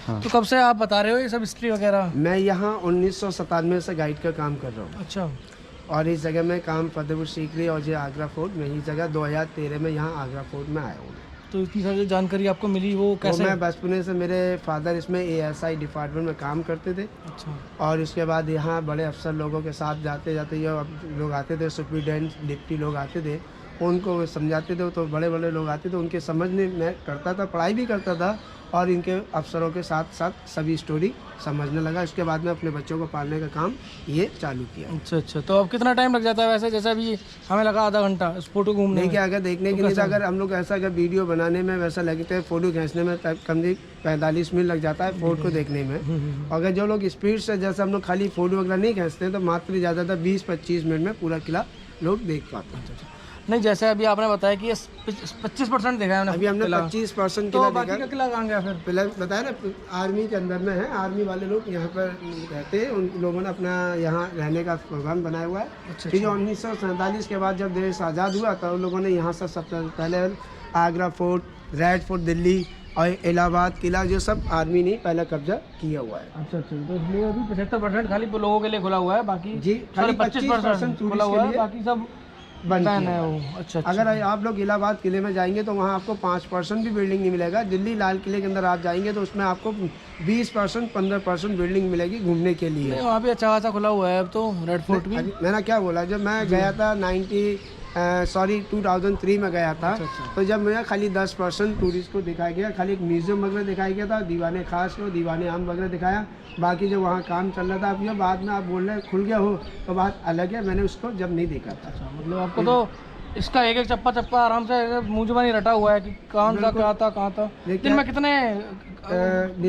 हाँ। तो कब से आप बता रहे हो ये सब हिस्ट्री वगैरह? मैं यहाँ 1997 से गाइड का काम कर रहा हूँ अच्छा। और इस जगह में काम फतेहपुर सीकरी और ये आगरा फोर्ट में, इस जगह 2013 में यहाँ आगरा फोर्ट में आया हूँ। तो इतनी सारी जानकारी आपको मिली वो वो कैसे? मैं बचपने से, मेरे फादर इसमें ASI डिपार्टमेंट में काम करते थे अच्छा। और इसके बाद यहाँ बड़े अफसर लोगों के साथ जाते जाते ये लोग आते थे, सुप्रीडेंट डिप्टी लोग आते थे, उनको समझाते थे, तो बड़े बड़े लोग आते थे, उनके समझने में करता था, पढ़ाई भी करता था और इनके अफसरों के साथ साथ सभी स्टोरी समझने लगा। इसके बाद में अपने बच्चों को पालने का काम ये चालू किया। अच्छा अच्छा। तो अब कितना टाइम लग जाता है वैसे? जैसे अभी हमें लगा आधा घंटा इस फोटो घूमने में। देखिए, अगर देखने के लिए तो अगर हम लोग ऐसा अगर वीडियो बनाने में वैसा लगते हैं, फोटो खींचने में कम से 45 मिनट लग जाता है फोटो को देखने में। अगर जो लोग स्पीड से, जैसे हम लोग खाली फोटो वगैरह नहीं खींचते तो मात्र ज़्यादातर 20-25 मिनट में पूरा किला लोग देख पाते हैं। नहीं, जैसे अभी आपने बताया कि ये 25% देखा है हमने। अभी हमने किला। 25% तो किला बाकी देखा। का किला कहाँ गया फिर? पहले बताया ना, आर्मी के अंदर में है, आर्मी वाले लोग यहाँ पर रहते हैं, उन लोगों ने अपना यहाँ रहने का प्रोग्राम बनाया हुआ है। अच्छा। ठीक है, 1947 के बाद जब देश आज़ाद हुआ तो उन लोगों ने यहाँ से सबसे पहले Agra fort, red fort Delhi और इलाहाबाद किला, जो सब आर्मी ने पहले कब्जा किया हुआ है। अच्छा अच्छा। तो इसलिए अभी 75% खाली लोगों के लिए खुला हुआ है, बाकी जी, खाली 25% खुला हुआ है, बाकी सब बंद बैन किया है हुआ वो। है। अच्छा अच्छा। अगर आप लोग इलाहाबाद किले में जाएंगे तो वहाँ आपको 5% भी बिल्डिंग नहीं मिलेगा। दिल्ली लाल किले के अंदर आप जाएंगे तो उसमें आपको 20%, 15% बिल्डिंग मिलेगी घूमने के लिए। वहाँ भी अच्छा खासा खुला हुआ है अब तो, रेड फोर्ट भी। मैंने क्या बोला, जब मैं गया था 2003 में गया था। अच्छा। तो जब मैं खाली 10% टूरिस्ट को दिखाया गया, खाली एक म्यूजियम वगैरह दिखाया गया था, दीवाने खास को, दीवाने आम वगैरह दिखाया। बाकी जब वहाँ काम चल रहा था, अब ये बाद में आप बोल रहे हैं खुल गया हो तो बात अलग है, मैंने उसको जब नहीं देखा था। मतलब आपको तो इसका एक एक चप्पा चप्पा आराम से मुंह जुबानी रटा हुआ है कि कौन सा क्या था, कहाँ था। दिन में कितने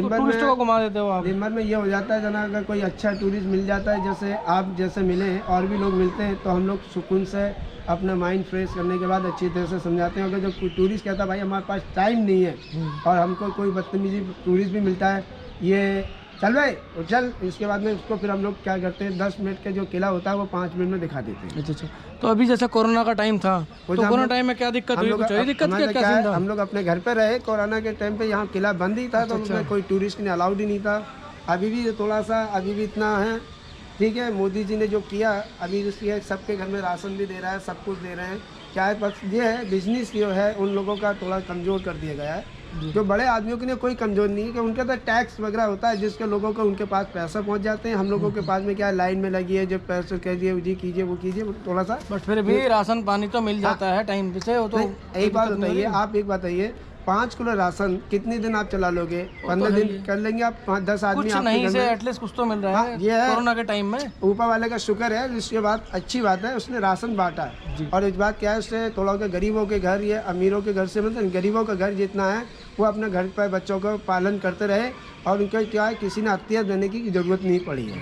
टूरिस्टों को घुमा देते हो आप? दिन भर में ये हो जाता है जना, अगर कोई अच्छा टूरिस्ट मिल जाता है, जैसे आप जैसे मिले हैं और भी लोग मिलते हैं, तो हम लोग सुकून से अपना माइंड फ्रेश करने के बाद अच्छी तरह से समझाते हैं। अगर जब कोई टूरिस्ट कहता है भाई हमारे पास टाइम नहीं है और हमको कोई बदतमीजी टूरिस्ट भी मिलता है, ये चल भाई चल, इसके बाद में उसको फिर हम लोग क्या करते हैं, 10 मिनट का जो किला होता है वो 5 मिनट में दिखा देते हैं। अच्छा अच्छा। तो अभी जैसे कोरोना का टाइम था, तो कोरोना टाइम में क्या दिक्कत हुई? कुछ हुई दिक्कत? क्या सीन था? हम लोग अपने घर पे रहे, कोरोना के टाइम पे यहाँ किला बंद ही था, तो उसमें कोई टूरिस्ट नहीं अलाउड ही नहीं था। अभी भी थोड़ा सा, अभी भी इतना है, ठीक है। मोदी जी ने जो किया, अभी उसकी सबके घर में राशन भी दे रहा है, सब कुछ दे रहे हैं। क्या है, बस ये है बिजनेस जो है उन लोगों का थोड़ा कमज़ोर कर दिया गया है। जो बड़े आदमियों के लिए कोई कमज़ोर नहीं है, कि उनका तो टैक्स वगैरह होता है, जिसके लोगों को उनके पास पैसा पहुंच जाते हैं। हम लोगों के पास में क्या है, लाइन में लगी है, जो पैसे कह दिए जी कीजिए वो कीजिए, थोड़ा सा। बट फिर भी राशन पानी तो मिल जाता है टाइम से। वो तो एक बात बताइए, आप एक बात बताइए, 5 किलो राशन कितने दिन आप चला लोगे? 15 दिन कर लेंगे आप, 5-10 आदमी कुछ आपके नहीं घर से में। एटलीस्ट कुछ तो मिल रहा है ये है कोरोना के टाइम में। ऊपर वाले का शुक्र है। इसके बाद अच्छी बात है, उसने राशन बांटा है। और इस बात क्या है, उससे थोड़ा के गरीबों के घर, ये अमीरों के घर से मतलब गरीबों का घर जितना है वो अपने घर पर बच्चों को पालन करते रहे, और उनका क्या है, किसी ने हत्या देने की ज़रूरत नहीं पड़ी है।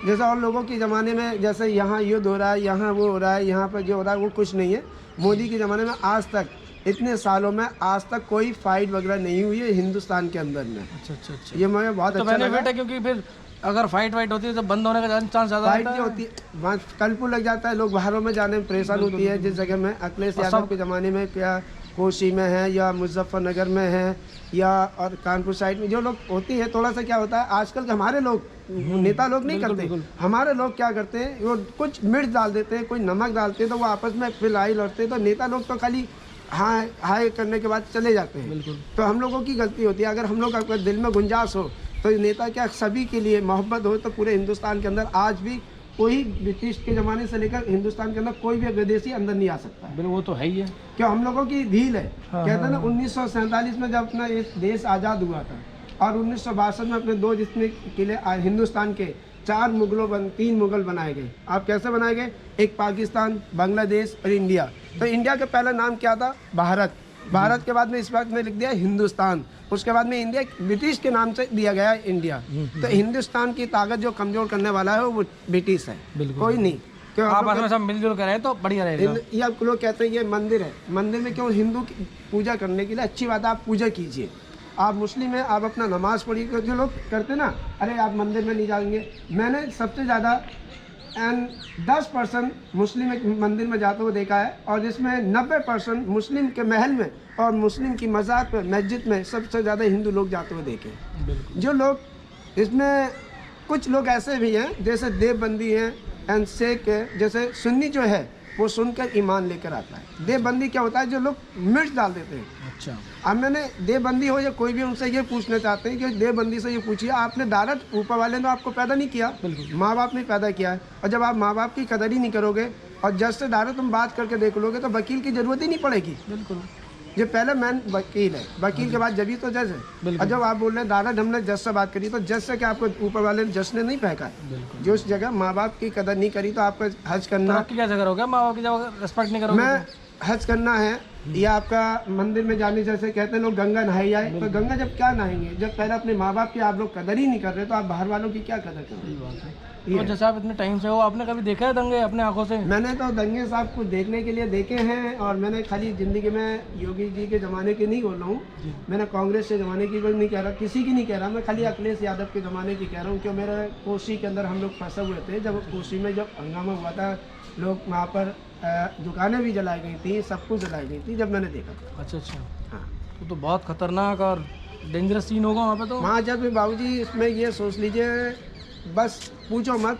जैसा और लोगों के ज़माने में, जैसे यहाँ युद्ध हो रहा है, यहाँ वो हो रहा है, यहाँ पर जो हो रहा है वो कुछ नहीं है। मोदी के ज़माने में आज तक, इतने सालों में आज तक कोई फाइट वगैरह नहीं हुई है हिंदुस्तान के अंदर में। अच्छा अच्छा अच्छा। ये मुझे बहुत अच्छा लगा। बेनिफिट है, क्योंकि फिर अगर फाइट होती है तो बंद होने का चांस ज़्यादा फाइट जो होती है वहाँ कलपुर लग जाता है, लोग बाहरों में जाने में परेशान होती है। जिस जगह में अखिलेश यादव के ज़माने में, क्या कोसी में है या मुजफ्फरनगर में है या और कानपुर साइड में जो लोग होती है, थोड़ा सा क्या होता है आजकल के हमारे लोग, नेता लोग नहीं करते, हमारे लोग क्या करते हैं, वो कुछ मिर्च डाल देते हैं, कोई नमक डालते हैं, तो वो आपस में फिर लड़ाई लड़ते हैं। तो नेता लोग तो खाली हाँ हाय करने के बाद चले जाते हैं। बिल्कुल। तो हम लोगों की गलती होती है। अगर हम लोग का दिल में गुंजाइश हो तो नेता क्या सभी के लिए मोहब्बत हो, तो पूरे हिंदुस्तान के अंदर आज भी कोई ब्रिटिश के ज़माने से लेकर हिंदुस्तान के अंदर कोई भी विदेशी अंदर नहीं आ सकता है। वो तो है ही है, क्यों हम लोगों की ढील है। कहते हैं ना 1947 में जब अपना ये देश आज़ाद हुआ था, और 1962 में अपने 2 जितने किले हिंदुस्तान के 3 मुगल बनाए गए। आप कैसे बनाए गए? एक पाकिस्तान, बांग्लादेश और इंडिया। तो इंडिया का पहला नाम क्या था? भारत। भारत के बाद में इस वक्त में लिख दिया हिंदुस्तान। उसके बाद में इंडिया ब्रिटिश के नाम से दिया गया है इंडिया। तो हिंदुस्तान की ताकत जो कमजोर करने वाला है वो ब्रिटिश है, कोई नहीं। क्यों आपस में सब मिलजुल कर रहे तो बढ़िया रहेगा। ये आप लोग कहते हैं ये मंदिर है, मंदिर में क्यों? हिंदू की पूजा करने के लिए अच्छी बात है, आप पूजा कीजिए। आप मुस्लिम हैं, आप अपना नमाज पढ़िए। जो लोग करते ना, अरे आप मंदिर में नहीं जाएंगे, मैंने सबसे ज़्यादा 10% मुस्लिम एक मंदिर में जाते हुए देखा है, और जिसमें 90% मुस्लिम के महल में और मुस्लिम की मज़ार पर, मस्जिद में सबसे ज़्यादा हिंदू लोग जाते हुए देखे। जो लोग इसमें, कुछ लोग ऐसे भी हैं जैसे देवबंदी हैं एंड शेख है, जैसे सुन्नी जो है वो सुनकर ईमान लेकर आता है। देवबंदी क्या होता है, जो लोग मिर्च डाल देते हैं। अच्छा, अब मैंने देवबंदी हो या कोई भी, उनसे ये पूछना चाहते हैं कि देवबंदी से ये पूछिए, आपने डायरेक्ट ऊपर वाले ने आपको पैदा नहीं किया, माँ बाप ने पैदा किया है, और जब आप माँ बाप की कदर ही नहीं करोगे और जज से डायरेक्ट तुम बात करके देख लोगे तो वकील की जरूरत ही नहीं पड़ेगी। बिल्कुल। ये पहले मैन वकील है, वकील के बाद जज ही तो जज है। और जब आप बोल रहे हैं डायरेक्ट हमने जज से बात करी, तो जज से क्या आपको ऊपर वाले जज ने नहीं फेंका है? जो उस जगह माँ बाप की कदर नहीं करी, तो आपको हज करना, आपकी क्या जगह होगा, माँ बाप की जब रिस्पेक्ट नहीं करोगे? मैं हज करना है या आपका मंदिर में जाने, जैसे कहते हैं लोग गंगा नहाई जाए, तो गंगा जब क्या नहाएंगे, जब पहले अपने माँ बाप की आप लोग कदर ही नहीं कर रहे, तो आप बाहर वालों की क्या कदर कर रहे हैं? तो जैसे आप इतने टाइम से हो, आपने कभी देखा है दंगे अपने आंखों से? मैंने तो दंगे साहब को देखने के लिए देखे हैं, और मैंने खाली ज़िंदगी में योगी जी के ज़माने की नहीं बोल रहा हूँ, मैंने कांग्रेस के ज़माने की भी नहीं कह रहा, किसी की नहीं कह रहा, मैं खाली अखिलेश यादव के ज़माने की कह रहा हूँ। क्यों, मेरे कोसी के अंदर हम लोग फंसे हुए थे, जब कोसी में जब हंगामा हुआ था, लोग वहाँ पर दुकानें भी जलाई गई थी, सब कुछ जलाई गई थी, जब मैंने देखा था। अच्छा अच्छा, हाँ, तो बहुत खतरनाक और डेंजरस सीन होगा वहाँ पे तो। वहाँ जब भी बाबूजी, इसमें ये सोच लीजिए, बस पूछो मत,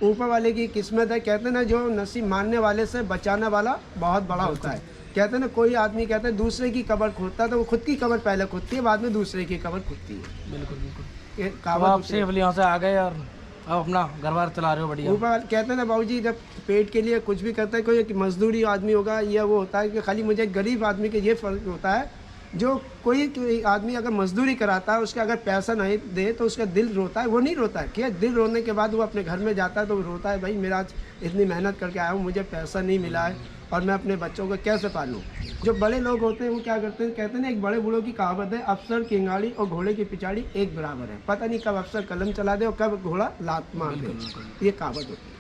ऊपर वाले की किस्मत है। कहते हैं ना, जो नसीब मानने वाले से बचाने वाला बहुत बड़ा होता है। कहते हैं ना, कोई आदमी कहते हैं दूसरे की कब्र खोदता है, तो वो खुद की कब्र पहले खोदती है, बाद में दूसरे की कब्र खोदती है। बिल्कुल बिल्कुल। ये अब कहावत आप सेफली यहाँ से आ गए और अब अपना घर बार चला रहे हो बढ़िया। ऊपर कहते हैं ना बाबूजी, जब पेट के लिए कुछ भी करता है, कोई मजदूरी आदमी होगा, या वो होता है कि खाली मुझे गरीब आदमी के ये फर्क होता है, जो कोई आदमी अगर मजदूरी कराता है, उसका अगर पैसा नहीं दे तो उसका दिल रोता है, वो नहीं रोता है। क्या दिल रोने के बाद वो अपने घर में जाता है तो वो रोता है, भाई मेरा आज इतनी मेहनत करके आया हूँ, मुझे पैसा नहीं मिला है और मैं अपने बच्चों को कैसे पालूँ। जो बड़े लोग होते हैं वो क्या करते हैं, कहते हैं ना, एक बड़े बूढ़ों की कहावत है, अफसर की गाड़ी और घोड़े की पिछाड़ी एक बराबर है। पता नहीं कब अफसर कलम चला दे और कब घोड़ा लात मार दे, ये कहावत होती है।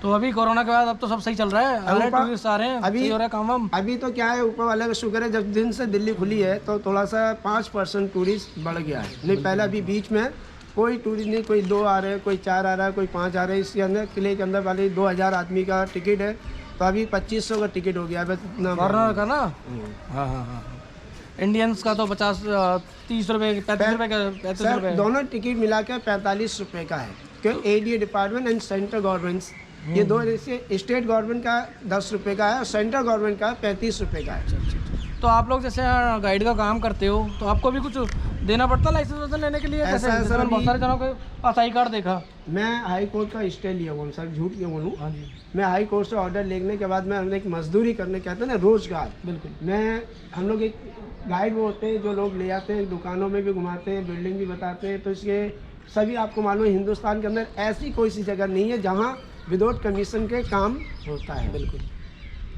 तो अभी कोरोना के बाद अब तो सब सही चल रहा है, टूरिस्ट आ रहे हैं, अभी सही हो रहा है काम वाम? अभी तो क्या है, ऊपर वाले का शुक्र है, जब दिन से दिल्ली खुली है तो थोड़ा सा 5% टूरिस्ट बढ़ गया है। नहीं पहले अभी बीच में कोई टूरिस्ट नहीं, कोई 2 आ रहे हैं, कोई 4 आ रहा है, कोई 5 आ रहे हैं। इसके अंदर किले के अंदर वाले 2000 आदमी का टिकट है, तो अभी 2500 का टिकट हो गया है इतना। गवर्नर का ना? हाँ हाँ हाँ। इंडियंस का तो 30 रुपये 35 रुपये का 35 रुपये दोनों टिकट मिला के 45 रुपये का है। क्योंकि ADA department and central governments, ये दो, जैसे स्टेट गवर्नमेंट का 10 रुपये का है और सेंट्रल गवर्नमेंट का 35 रुपये का है। तो आप लोग जैसे गाइड का काम करते हो, तो आपको भी कुछ देना पड़ता है लाइसेंस लेने के लिए? ऐसा जैसे सर, बहुत सारे जनों के पास आई कार्ड देखा। मैं हाई कोर्ट का स्टे लिया हुआ हूँ सर, झूठ क्यों बोलूँ। हाँ जी, मैं हाई कोर्ट से ऑर्डर लेने के बाद मैं एक मजदूरी करने, कहते हैं ना रोजगार, बिल्कुल। हम लोग एक गाइड वो होते हैं जो लोग ले आते हैं, दुकानों में भी घुमाते हैं, बिल्डिंग भी बताते हैं। तो इसके सभी आपको मालूम है, हिंदुस्तान के अंदर ऐसी कोई सी जगह नहीं है जहाँ विदाउट कमीशन के काम होता है। बिल्कुल।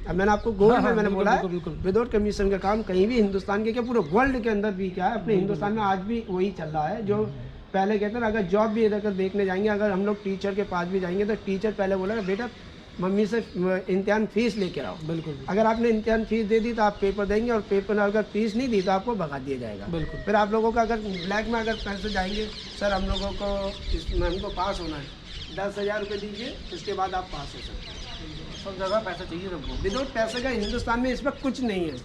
अब मैंने आपको गोल में मैंने बिल्कुल, बोला है, बिल्कुल। विदाउट कमीशन का काम कहीं भी हिंदुस्तान के क्या पूरे वर्ल्ड के अंदर भी क्या है, अपने हिंदुस्तान में आज भी वही चल रहा है। जो पहले कहते हैं, अगर जॉब भी अगर देखने जाएंगे, अगर हम लोग टीचर के पास भी जाएंगे तो टीचर पहले बोला बेटा मम्मी से इम्तिहान फीस लेके आओ। बिल्कुल। अगर आपने इम्तिहान फीस दे दी तो आप पेपर देंगे, और पेपर अगर फीस नहीं दी तो आपको भगा दिया जाएगा। बिल्कुल। फिर आप लोगों का अगर ब्लैक में अगर पैसे जाएंगे, सर हम लोगों को इसमें हमको पास होना है, 10,000 रुपये दीजिए, उसके बाद आप पास हो सकते हैं। सब जगह पैसा चाहिए सबको। विदाउट पैसे का हिंदुस्तान में इस वक्त कुछ नहीं है।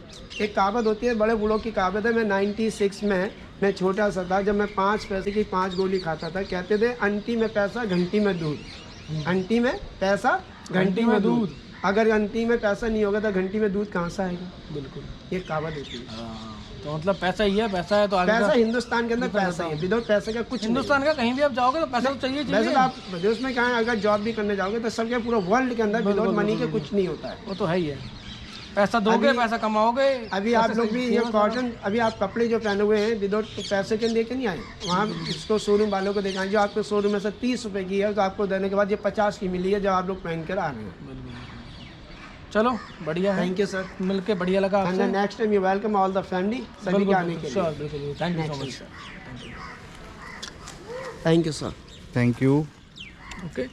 एक कहावत होती है, बड़े बूढ़ों की कहावत है। मैं 96 में मैं छोटा सा था, जब मैं 5 पैसे की 5 गोली खाता था, कहते थे अंटी में पैसा घंटी में दूध। अंटी में पैसा घंटी में दूध। अगर घंटी में पैसा नहीं होगा तो घंटी में दूध कहाँ से आएगा? बिल्कुल, ये कहावत होती है। तो मतलब पैसा ही है, पैसा है तो आगे पैसा हिंदुस्तान के अंदर पैसा ही है, विदाउट पैसे का कुछ हिंदुस्तान का कहीं भी आप जाओगे तो पैसा तो चाहिए। वैसे तो आप विदेश में क्या है, अगर जॉब भी करने जाओगे तो सबके पूरा वर्ल्ड के अंदर विदाउट मनी के कुछ नहीं होता है। वो तो है ही है, पैसा दोगे पैसा कमाओगे। अभी आप लोग भी ये कॉटन, अभी आप कपड़े जो पहने हुए हैं विदाउट पैसे के लेके नहीं आए, वहाँ इसको शोरूम वालों को दिखाएं, जो आपको शोरूम में से 30 रुपये की है तो आपको देने के बाद ये 50 की मिली है, जो आप लोग पहन कर आ रहे हैं। चलो बढ़िया है, थैंक यू सर, मिलके बढ़िया लगा आपसे। Next time you welcome all the family, सभी के आने के लिए। श्योर, बिल्कुल, thank you so much. Thank you sir. Thank you. Okay.